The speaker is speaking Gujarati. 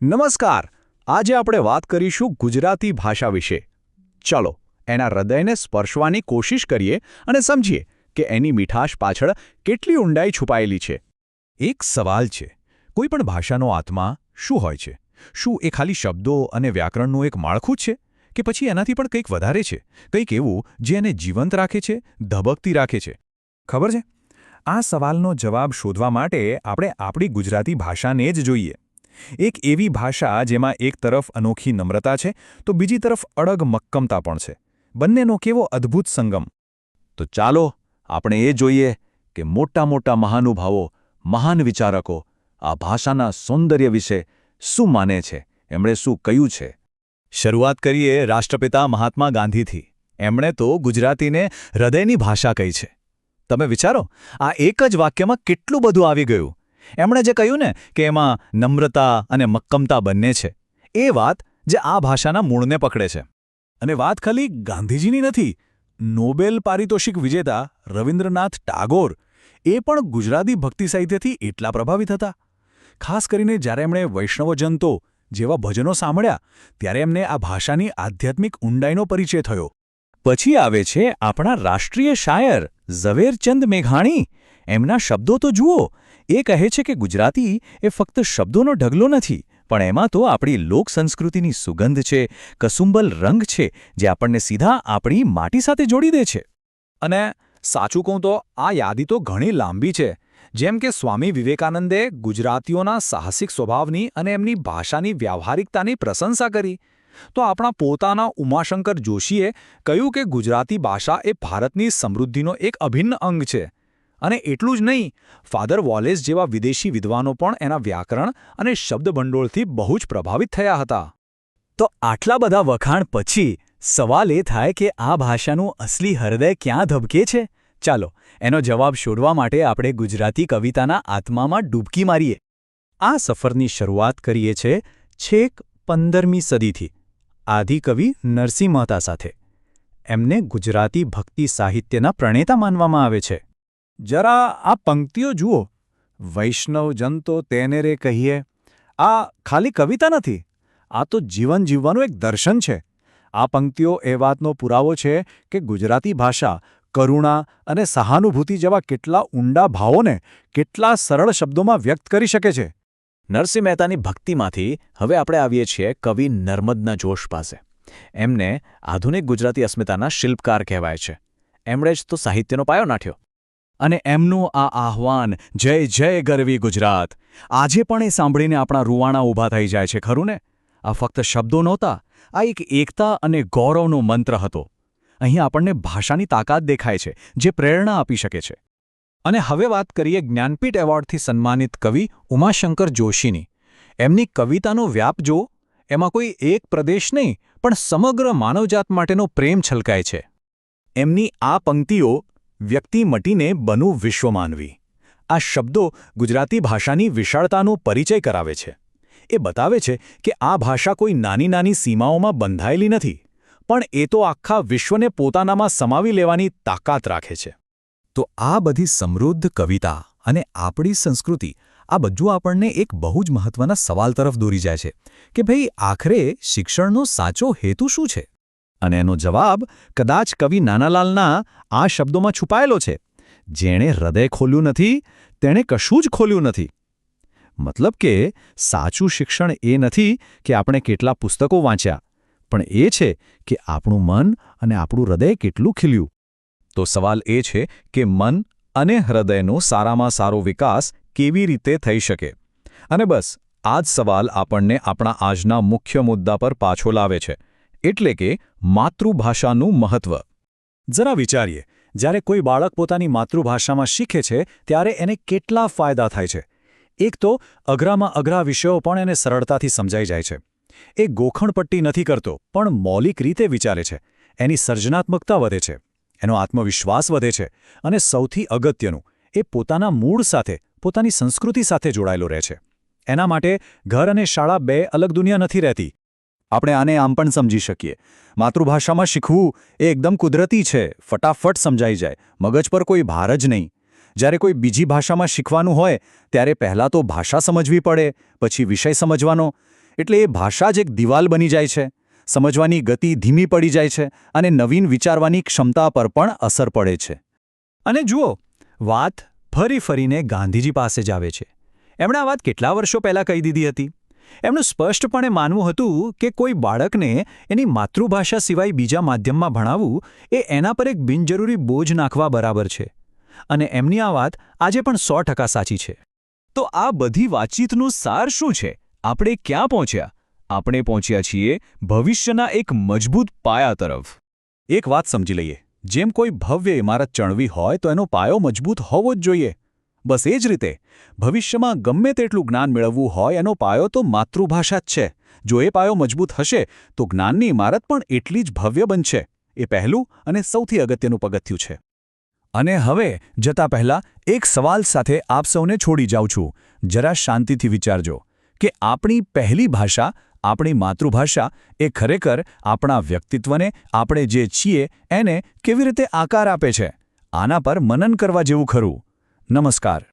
નમસ્કાર. આજે આપણે વાત કરીશું ગુજરાતી ભાષા વિશે. ચલો એના હૃદયને સ્પર્શવાની કોશિશ કરીએ અને સમજીએ કે એની મીઠાશ પાછળ કેટલી ઊંડાઈ છુપાયેલી છે. એક સવાલ છે, કોઈ પણ ભાષાનો આત્મા શું હોય છે? શું એ ખાલી શબ્દો અને વ્યાકરણનું એક માળખું જ છે કે પછી એનાથી પણ કંઈક વધારે છે, કંઈક એવું જે એને જીવંત રાખે છે, ધબકતી રાખે છે? ખબર છે, આ સવાલનો જવાબ શોધવા માટે આપણે આપણી ગુજરાતી ભાષાને જ જોઈએ. એક એવી ભાષા જેમાં એક તરફ અનોખી નમ્રતા છે તો બીજી તરફ અડગ મક્કમતા પણ છે. બંનેનો કેવો અદ્ભુત સંગમ. તો ચાલો આપણે એ જોઈએ કે મોટા મોટા મહાનુભાવો, મહાન વિચારકો આ ભાષાના સૌંદર્ય વિશે શું માને છે, એમણે શું કહ્યું છે. શરૂઆત કરીએ રાષ્ટ્રપિતા મહાત્મા ગાંધીથી. એમણે તો ગુજરાતીને હૃદયની ભાષા કહી છે. તમે વિચારો, આ એક જ વાક્યમાં કેટલું બધું આવી ગયું. એમણે જે કહ્યું ને કે એમાં નમ્રતા અને મક્કમતા બંને છે, એ વાત જે આ ભાષાના મૂળને પકડે છે. અને વાત ખાલી ગાંધીજીની નથી. નોબેલ પારિતોષિક વિજેતા રવિન્દ્રનાથ ટાગોર એ પણ ગુજરાતી ભક્તિ સાહિત્યથી એટલા પ્રભાવિત હતા. ખાસ કરીને જ્યારે એમણે વૈષ્ણવજન તો જેવા ભજનો સાંભળ્યા ત્યારે એમને આ ભાષાની આધ્યાત્મિક ઊંડાઈનો પરિચય થયો. પછી આવે છે આપણા રાષ્ટ્રીય શાયર ઝવેરચંદ મેઘાણી. એમના શબ્દો તો જુઓ. એ કહે છે કે ગુજરાતી એ ફક્ત શબ્દોનો ઢગલો નથી, પણ એમાં તો આપણી લોક સંસ્કૃતિની સુગંધ છે, કસુંબલ રંગ છે, જે આપણને સીધા આપણી માટી સાથે જોડી દે છે. અને સાચું કહું તો આ યાદી તો ઘણી લાંબી છે. જેમ કે સ્વામી વિવેકાનંદે ગુજરાતીઓના સાહસિક સ્વભાવની અને એમની ભાષાની વ્યાવહારિકતાની પ્રશંસા કરી, તો આપણા પોતાના ઉમાશંકર જોશીએ કહ્યું કે ગુજરાતી ભાષા એ ભારતની સમૃદ્ધિનો એક અભિન્ન અંગ છે. અને એટલું જ નહીં, ફાધર વોલેસ જેવા વિદેશી વિદ્વાનો પણ એના વ્યાકરણ અને શબ્દભંડોળથી બહુ જ પ્રભાવિત થયા હતા. તો આટલા બધા વખાણ પછી સવાલ એ થાય કે આ ભાષાનું અસલી હૃદય ક્યાં ધબકે છે? ચાલો એનો જવાબ શોધવા માટે આપણે ગુજરાતી કવિતાના આત્મામાં ડૂબકી મારીએ. આ સફરની શરૂઆત કરીએ છીએ છેક 15મી સદીથી આદિકવિ નરસિંહ મહેતા સાથે. એમને ગુજરાતી ભક્તિ સાહિત્યના પ્રણેતા માનવામાં આવે છે. જરા આ પંક્તિઓ જુઓ. વૈષ્ણવજન તો તેને રે કહીએ. આ ખાલી કવિતા નથી, આ તો જીવન જીવવાનું એક દર્શન છે. આ પંક્તિઓ એ વાતનો પુરાવો છે કે ગુજરાતી ભાષા કરુણા અને સહાનુભૂતિ જેવા કેટલા ઊંડા ભાવોને કેટલા સરળ શબ્દોમાં વ્યક્ત કરી શકે છે. નરસિંહ મહેતાની ભક્તિમાંથી હવે આપણે આવીએ છીએ કવિ નર્મદના જોશ પાસે. એમને આધુનિક ગુજરાતી અસ્મિતાના શિલ્પકાર કહેવાય છે. એમણે જ તો સાહિત્યનો પાયો નાખ્યો. અને એમનું આ આહ્વાન જય જય ગરવી ગુજરાત, આજે પણ એ સાંભળીને આપણા રૂવાણા ઊભા થઈ જાય છે, ખરું ને? આ ફક્ત શબ્દો નહોતા, આ એક એકતા અને ગૌરવનો મંત્ર હતો. અહીં આપણને ભાષાની તાકાત દેખાય છે જે પ્રેરણા આપી શકે છે. અને હવે વાત કરીએ જ્ઞાનપીઠ એવોર્ડથી સન્માનિત કવિ ઉમાશંકર જોશીની. એમની કવિતાનો વ્યાપ જો, એમાં કોઈ એક પ્રદેશ નહીં પણ સમગ્ર માનવજાત માટેનો પ્રેમ છલકાય છે. એમની આ પંક્તિઓ વ્યક્તિ મટીને બનું વિશ્વ માનવી. આ શબ્દો ગુજરાતી ભાષાની વિશાળતાનો પરિચય કરાવે છે. એ બતાવે છે કે આ ભાષા કોઈ નાની નાની સીમાઓમાં બંધાયેલી નથી, પણ એ તો આખા વિશ્વને પોતાનામાં સમાવી લેવાની તાકાત રાખે છે. તો આ બધી સમૃદ્ધ કવિતા અને આપણી સંસ્કૃતિ, આ બધું આપણને એક બહુ જ મહત્વના સવાલ તરફ દોરી જાય છે કે ભાઈ આખરે શિક્ષણનો સાચો હેતુ શું છે? અને એનો જવાબ કદાચ કવિ નાનાલાલના આ શબ્દોમાં છુપાયેલો છે: જેણે હૃદય ખોલ્યું નથી તેણે કશું જ ખોલ્યું નથી. મતલબ કે સાચું શિક્ષણ એ નથી કે આપણે કેટલા પુસ્તકો વાંચ્યા, પણ એ છે કે આપણું મન અને આપણું હૃદય કેટલું ખીલ્યું. તો સવાલ એ છે કે મન અને હૃદયનો સારામાં સારો વિકાસ કેવી રીતે થઈ શકે? અને બસ આ જ સવાલ આપણને આપણા આજના મુખ્ય મુદ્દા પર પાછો લાવે છે, એટલે કે માતૃભાષાનું મહત્વ. જરા વિચારીએ, જ્યારે કોઈ બાળક પોતાની માતૃભાષામાં શીખે છે ત્યારે એને કેટલા ફાયદા થાય છે. એક તો અઘરામાં અઘરા વિષયો પણ એને સરળતાથી સમજાઈ જાય છે. એ ગોખણપટ્ટી નથી કરતો, પણ મૌલિક રીતે વિચારે છે. એની સર્જનાત્મકતા વધે છે, એનો આત્મવિશ્વાસ વધે છે, અને સૌથી અગત્યનું, એ પોતાના મૂળ સાથે, પોતાની સંસ્કૃતિ સાથે જોડાયેલો રહે છે. એના માટે ઘર અને શાળા બે અલગ દુનિયા નથી રહેતી. આપણે આને આમ પણ સમજી શકીએ. માતૃભાષામાં શીખવું એ એકદમ કુદરતી છે, ફટાફટ સમજાઈ જાય, મગજ પર કોઈ ભાર જ નહીં. જ્યારે કોઈ બીજી ભાષામાં શીખવાનું હોય ત્યારે પહેલાં તો ભાષા સમજવી પડે, પછી વિષય સમજવાનો. એટલે એ ભાષા જ એક દિવાલ બની જાય છે. સમજવાની ગતિ ધીમી પડી જાય છે અને નવીન વિચારવાની ક્ષમતા પર પણ અસર પડે છે. અને જુઓ, વાત ફરીને ગાંધીજી પાસે જ આવે છે. એમણે આ વાત કેટલા વર્ષો પહેલાં કહી દીધી હતી. એમનું સ્પષ્ટપણે માનવું હતું કે કોઈ બાળકને એની માતૃભાષા સિવાય બીજા માધ્યમમાં ભણાવવું એ એના પર એક બિનજરૂરી બોજ નાખવા બરાબર છે. અને એમની આ વાત આજે પણ 100% સાચી છે. તો આ બધી વાતચીતનું સાર શું છે? આપણે ક્યાં પહોંચ્યા? આપણે પહોંચ્યા છીએ ભવિષ્યના એક મજબૂત પાયા તરફ. એક વાત સમજી લઈએ. જેમ કોઈ ભવ્ય ઇમારત ચણવી હોય તો એનો પાયો મજબૂત હોવો જ જોઈએ. બસ એ જ રીતે ભવિષ્યમાં ગમે તેટલું જ્ઞાન મેળવવું હોય એનો પાયો તો માતૃભાષા જ છે. જો એ પાયો મજબૂત હશે તો જ્ઞાનની ઇમારત પણ એટલી જ ભવ્ય બનશે. એ પહેલું અને સૌથી અગત્યનું પગથિયું છે. અને હવે જતા પહેલા એક સવાલ સાથે આપ સૌને છોડી જાઉં છું. જરા શાંતિથી વિચારજો કે આપણી પહેલી ભાષા, આપણી માતૃભાષા એ ખરેખર આપણા વ્યક્તિત્વને, આપણે જે છીએ એને કેવી રીતે આકાર આપે છે. આના પર મનન કરવા જેવું ખરું. નમસ્કાર.